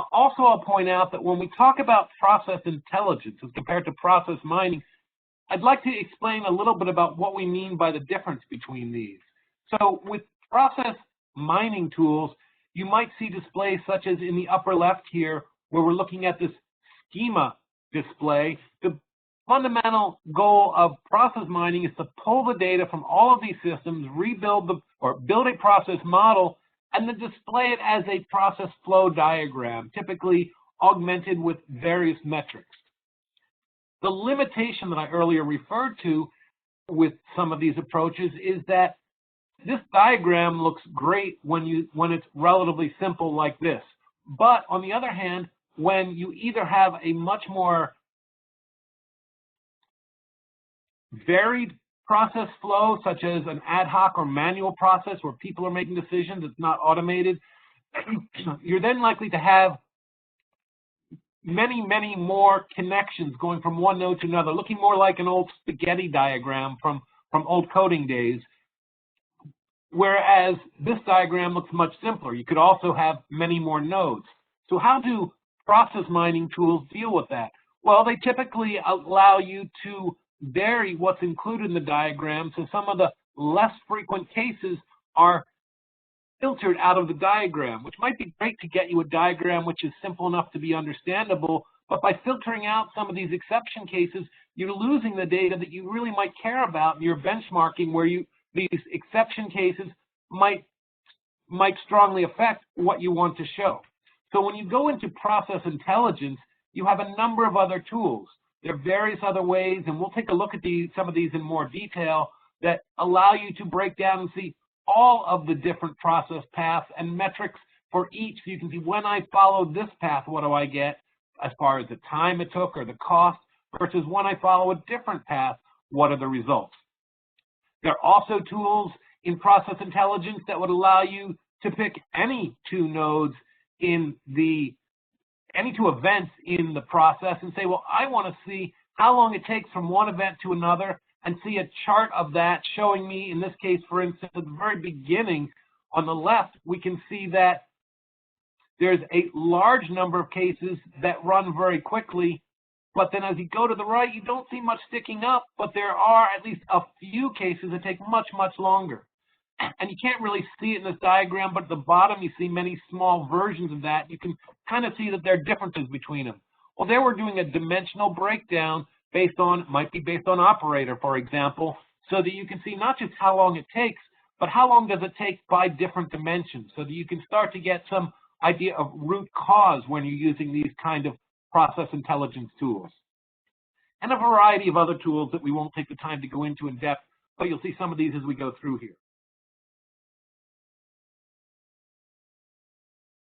Now, also I'll point out that when we talk about process intelligence as compared to process mining, I'd like to explain a little bit about what we mean by the difference between these. So with process mining tools, you might see displays such as in the upper left here, where we're looking at this schema display. The fundamental goal of process mining is to pull the data from all of these systems, build a process model, and then display it as a process flow diagram, typically augmented with various metrics. The limitation that I earlier referred to with some of these approaches is that this diagram looks great when it's relatively simple like this. But on the other hand, when you either have a much more varied process flow, such as an ad hoc or manual process where people are making decisions, it's not automated, you're then likely to have many more connections going from one node to another, looking more like an old spaghetti diagram from old coding days, whereas this diagram looks much simpler. You could also have many more nodes. So how do process mining tools deal with that? Well, they typically allow you to vary what's included in the diagram, so some of the less frequent cases are filtered out of the diagram, which might be great to get you a diagram which is simple enough to be understandable, but by filtering out some of these exception cases, you're losing the data that you really might care about in your benchmarking, where these exception cases might strongly affect what you want to show. So when you go into process intelligence, you have a number of other tools. There are various other ways, and we'll take a look at some of these in more detail, that allow you to break down and see all of the different process paths and metrics for each. So you can see, when I follow this path, what do I get as far as the time it took or the cost, versus when I follow a different path, what are the results? There are also tools in process intelligence that would allow you to pick any two nodes any two events in the process and say, well, I want to see how long it takes from one event to another, and see a chart of that showing me, in this case, for instance, at the very beginning on the left, we can see that there's a large number of cases that run very quickly, but then as you go to the right, you don't see much sticking up, but there are at least a few cases that take much longer. And you can't really see it in this diagram, but at the bottom you see many small versions of that. You can kind of see that there are differences between them. Well, there we're doing a dimensional breakdown might be based on operator, for example, so that you can see not just how long it takes, but how long does it take by different dimensions, so that you can start to get some idea of root cause when you're using these kind of process intelligence tools. And a variety of other tools that we won't take the time to go into in depth, but you'll see some of these as we go through here.